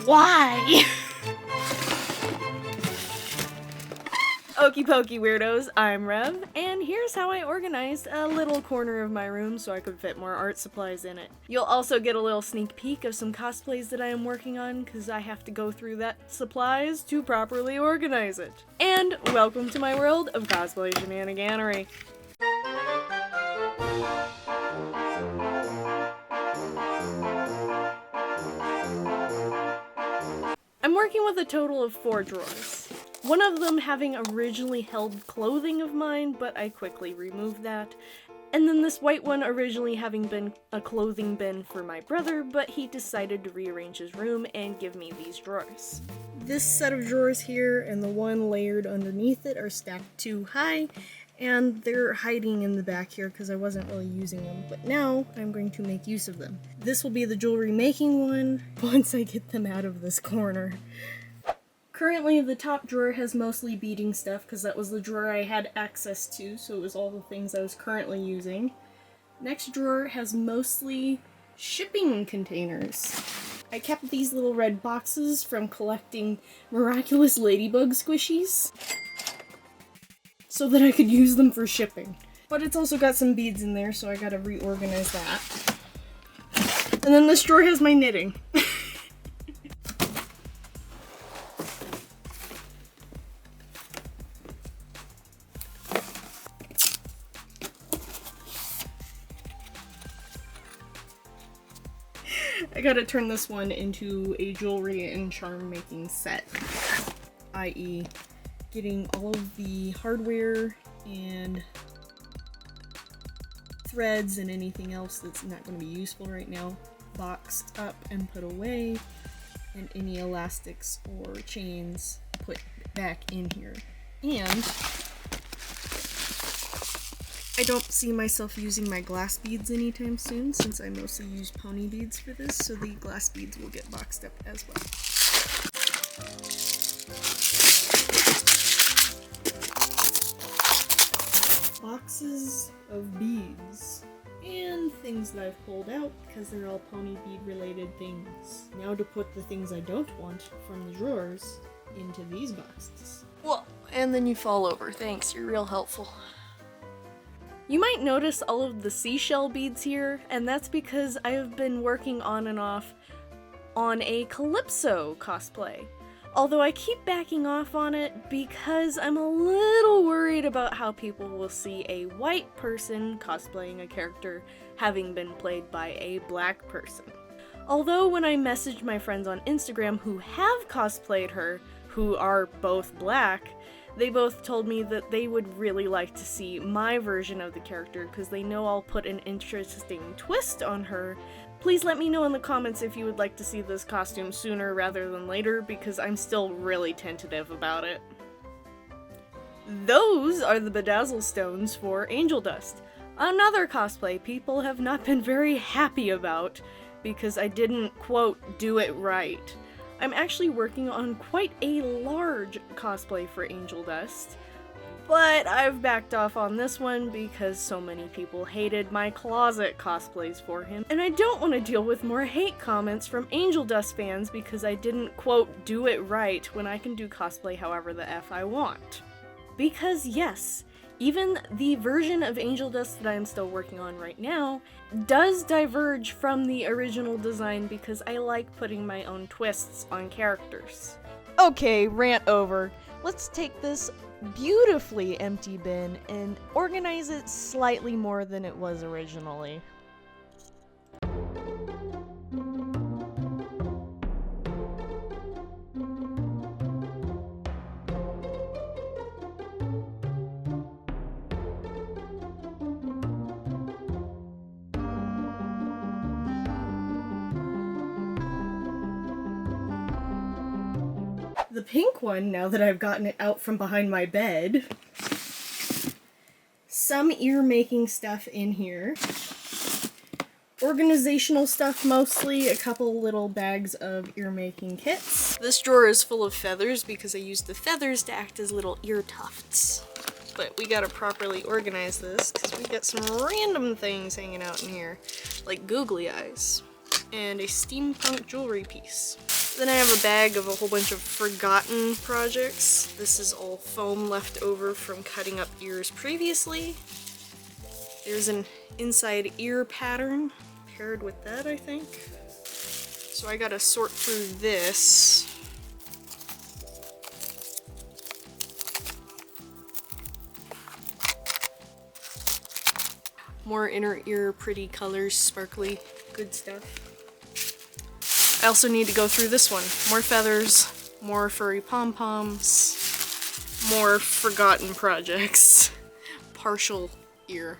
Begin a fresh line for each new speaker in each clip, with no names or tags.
Why? Okie pokey weirdos, I'm Rev, and here's how I organized a little corner of my room so I could fit more art supplies in it. You'll also get a little sneak peek of some cosplays that I am working on, because I have to go through that supplies to properly organize it. And welcome to my world of cosplay shenaniganery. I'm working with a total of 4 drawers. One of them having originally held clothing of mine, but I quickly removed that. And then this white one originally having been a clothing bin for my brother, but he decided to rearrange his room and give me these drawers. This set of drawers here and the one layered underneath it are stacked too high, and they're hiding in the back here because I wasn't really using them, but now I'm going to make use of them. This will be the jewelry making one once I get them out of this corner. Currently, the top drawer has mostly beading stuff because that was the drawer I had access to, so it was all the things I was currently using. Next drawer has mostly shipping containers. I kept these little red boxes from collecting miraculous ladybug squishies so that I could use them for shipping. But it's also got some beads in there, so I gotta reorganize that. And then this drawer has my knitting. I gotta turn this one into a jewelry and charm making set, i.e. getting all of the hardware and threads and anything else that's not going to be useful right now boxed up and put away, and any elastics or chains put back in here. And I don't see myself using my glass beads anytime soon, since I mostly use pony beads for this, so the glass beads will get boxed up as well. Boxes of beads and things that I've pulled out because they're all pony bead related things. Now to put the things I don't want from the drawers into these boxes. Whoa, and then you fall over. Thanks, you're real helpful. You might notice all of the seashell beads here, and that's because I have been working on and off on a Calypso cosplay. Although I keep backing off on it because I'm a little worried about how people will see a white person cosplaying a character having been played by a black person. Although when I messaged my friends on Instagram who have cosplayed her, who are both black, they both told me that they would really like to see my version of the character because they know I'll put an interesting twist on her. Please let me know in the comments if you would like to see this costume sooner rather than later, because I'm still really tentative about it. Those are the bedazzle stones for Angel Dust. Another cosplay people have not been very happy about because I didn't, quote, do it right. I'm actually working on quite a large cosplay for Angel Dust, but I've backed off on this one because so many people hated my closet cosplays for him, and I don't want to deal with more hate comments from Angel Dust fans because I didn't, quote, do it right when I can do cosplay however the F I want. Because yes, even the version of Angel Dust that I am still working on right now does diverge from the original design because I like putting my own twists on characters. Okay, rant over. Let's take this beautifully empty bin and organize it slightly more than it was originally. The pink one, now that I've gotten it out from behind my bed. Some ear making stuff in here. Organizational stuff mostly, a couple little bags of ear making kits. This drawer is full of feathers because I used the feathers to act as little ear tufts. but we gotta properly organize this because we got some random things hanging out in here, like googly eyes and a steampunk jewelry piece. Then I have a bag of a whole bunch of forgotten projects. This is all foam left over from cutting up ears previously. There's an inside ear pattern paired with that, I think. So I gotta sort through this. More inner ear, pretty colors, sparkly, good stuff. I also need to go through this one. More feathers, more furry pom-poms, more forgotten projects. Partial ear.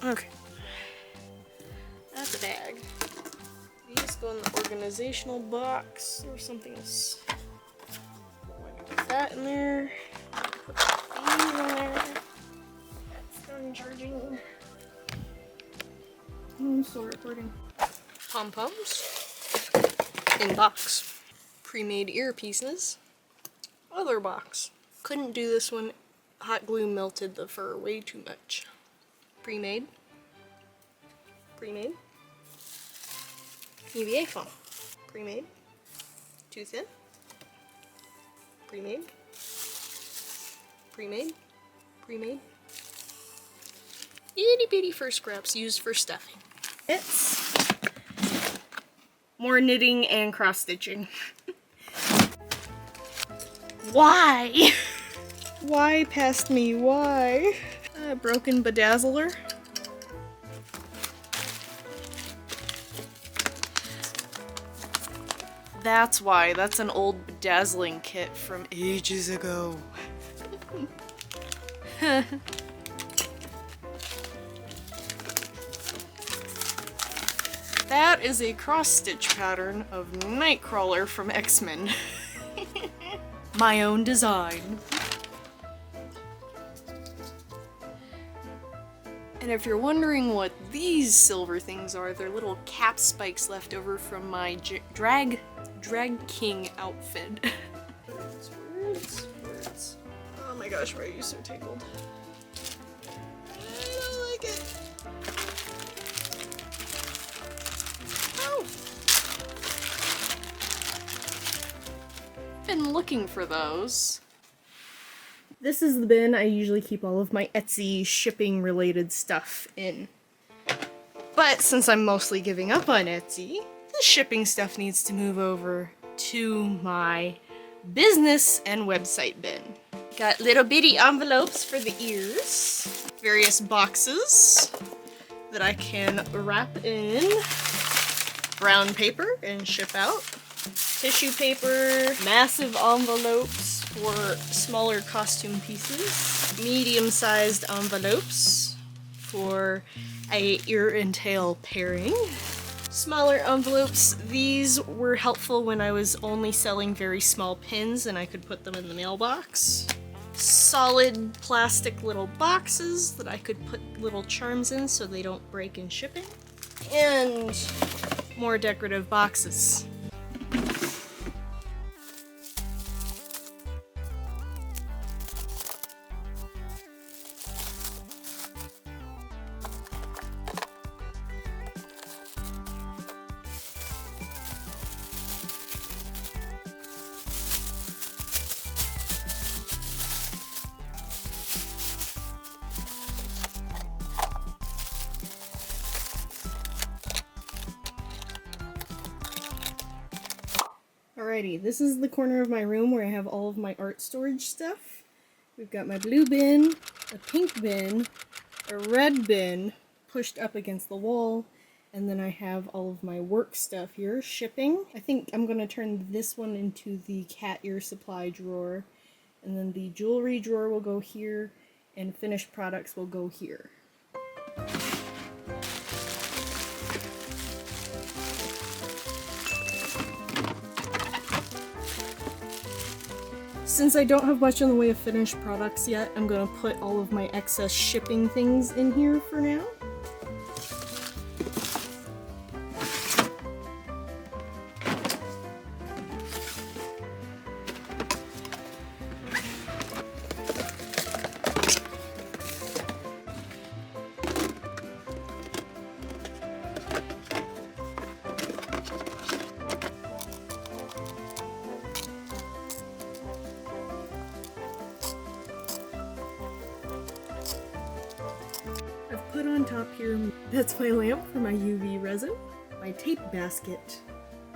Okay. That's a bag. These go in the organizational box or something else. Put that in there. Put these in there. Phone charging. I'm still recording. Pom-poms. In box. Pre-made ear pieces. Other box. Couldn't do this one. Hot glue melted the fur way too much. Pre-made. Pre-made. UVA foam. Pre-made. Too thin. Pre-made. Pre-made. Pre-made. Itty bitty fur scraps used for stuffing. It's more knitting and cross stitching. Why? Why past me? Why? Broken bedazzler. That's why. That's an old bedazzling kit from ages ago. That is a cross-stitch pattern of Nightcrawler from X-Men. My own design. And if you're wondering what these silver things are, they're little cap spikes left over from my drag king outfit. Words. Oh my gosh, why are you so tangled? I don't like it. Oh. Been looking for those. This is the bin I usually keep all of my Etsy shipping related stuff in. But since I'm mostly giving up on Etsy, the shipping stuff needs to move over to my business and website bin. Got little bitty envelopes for the ears, various boxes that I can wrap in brown paper and ship out, tissue paper, massive envelopes for smaller costume pieces, medium-sized envelopes for a ear and tail pairing, smaller envelopes. These were helpful when I was only selling very small pins and I could put them in the mailbox. Solid plastic little boxes that I could put little charms in so they don't break in shipping, and more decorative boxes. Alrighty, this is the corner of my room where I have all of my art storage stuff. We've got my blue bin, a pink bin, a red bin pushed up against the wall, and then I have all of my work stuff here, shipping. I think I'm going to turn this one into the cat ear supply drawer, and then the jewelry drawer will go here, and finished products will go here. Since I don't have much in the way of finished products yet, I'm going to put all of my excess shipping things in here for now. top here, that's my lamp for my UV resin, my tape basket,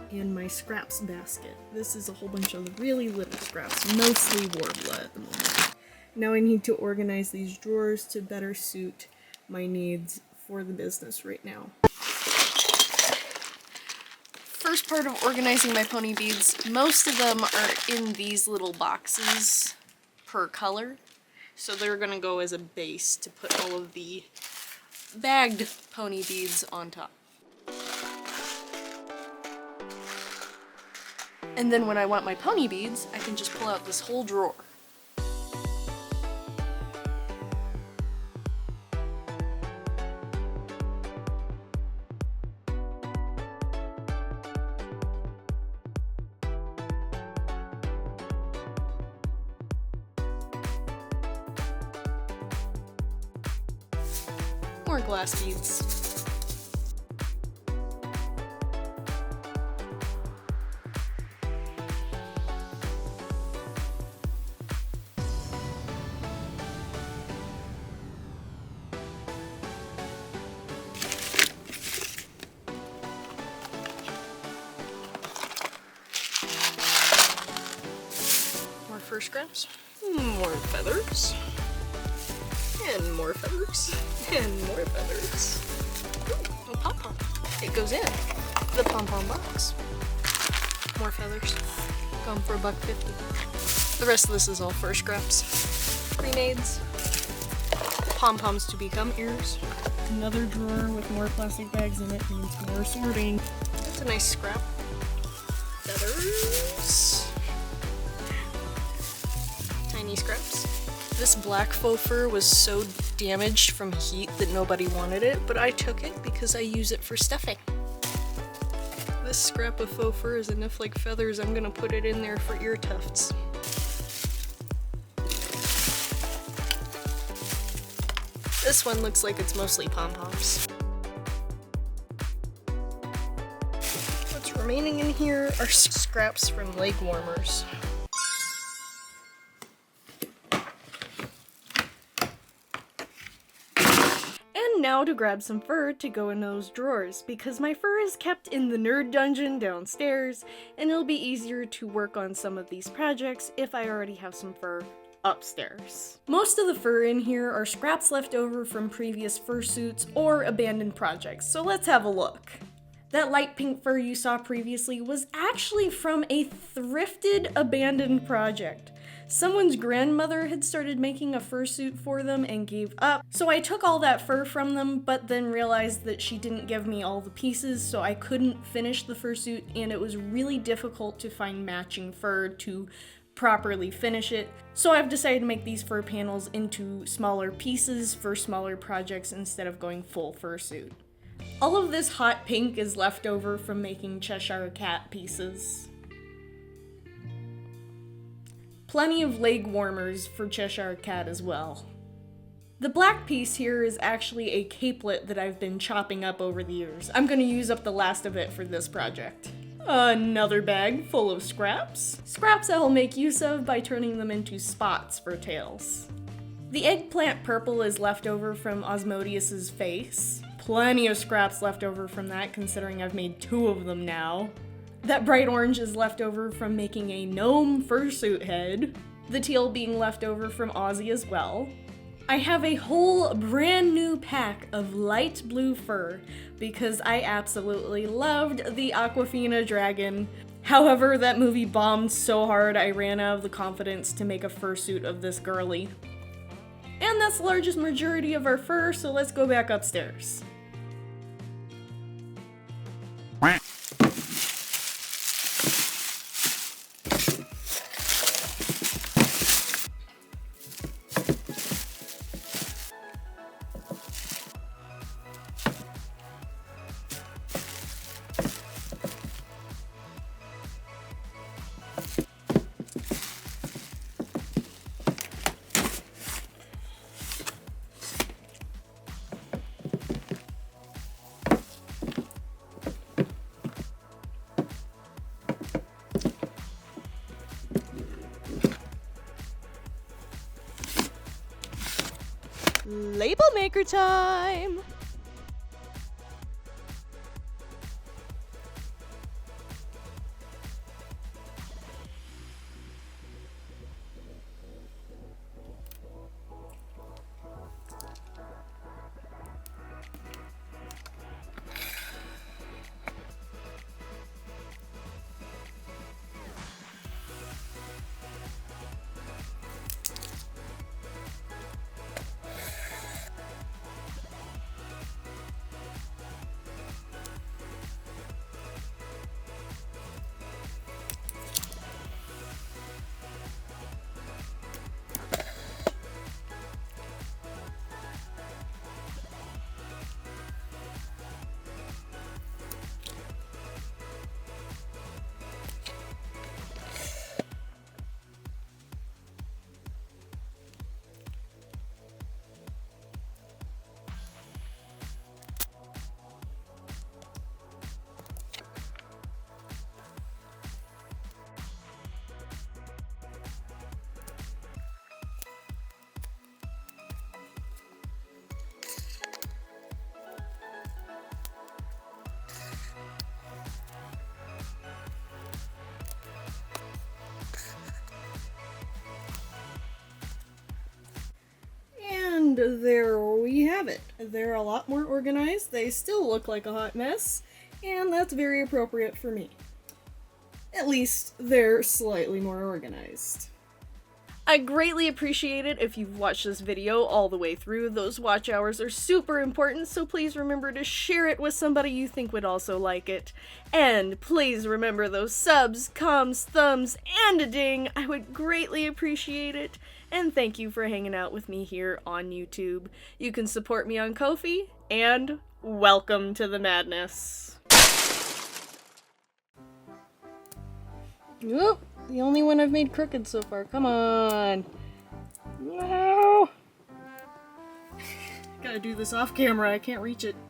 and my scraps basket. This is a whole bunch of really little scraps, mostly Warbler at the moment. Now I need to organize these drawers to better suit my needs for the business right now. First part of organizing my pony beads, most of them are in these little boxes per color. So they're gonna go as a base to put all of the bagged pony beads on top. And then when I want my pony beads, I can just pull out this whole drawer. More glass beads. More fur scraps. More feathers. And more feathers. And more feathers. Ooh, a pom-pom. It goes in the pom-pom box. More feathers. Going for $1.50. The rest of this is all fur scraps. Pre-mades. Pom-poms to become ears. Another drawer with more plastic bags in it needs more sorting. That's a nice scrap. Feathers. Tiny scraps. This black faux fur was so damaged from heat that nobody wanted it, but I took it because I use it for stuffing. This scrap of faux fur is enough like feathers, I'm gonna put it in there for ear tufts. This one looks like it's mostly pom-poms. What's remaining in here are scraps from leg warmers. Now to grab some fur to go in those drawers, because my fur is kept in the nerd dungeon downstairs, and it'll be easier to work on some of these projects if I already have some fur upstairs. Most of the fur in here are scraps left over from previous fursuits or abandoned projects, so let's have a look. That light pink fur you saw previously was actually from a thrifted abandoned project. Someone's grandmother had started making a fursuit for them and gave up, so I took all that fur from them, but then realized that she didn't give me all the pieces, so I couldn't finish the fursuit, and it was really difficult to find matching fur to properly finish it. So I've decided to make these fur panels into smaller pieces for smaller projects instead of going full fursuit. All of this hot pink is left over from making Cheshire Cat pieces. Plenty of leg warmers for Cheshire Cat as well. The black piece here is actually a capelet that I've been chopping up over the years. I'm going to use up the last of it for this project. Another bag full of scraps. Scraps I'll make use of by turning them into spots for tails. The eggplant purple is left over from Osmodius's face. Plenty of scraps left over from that, considering I've made 2 of them now. That bright orange is left over from making a gnome fursuit head. The teal being left over from Ozzy as well. I have a whole brand new pack of light blue fur because I absolutely loved the Aquafina dragon. However, that movie bombed so hard I ran out of the confidence to make a fursuit of this girly. And that's the largest majority of our fur, so let's go back upstairs. Label maker time! And there we have it. They're a lot more organized, they still look like a hot mess, and that's very appropriate for me. At least, they're slightly more organized. I greatly appreciate it if you've watched this video all the way through. Those watch hours are super important, so please remember to share it with somebody you think would also like it. And please remember those subs, comms, thumbs, and a ding. I would greatly appreciate it. And thank you for hanging out with me here on YouTube. You can support me on Ko-fi, and welcome to the madness. Oop, the only one I've made crooked so far. Come on. No. Gotta do this off camera. I can't reach it.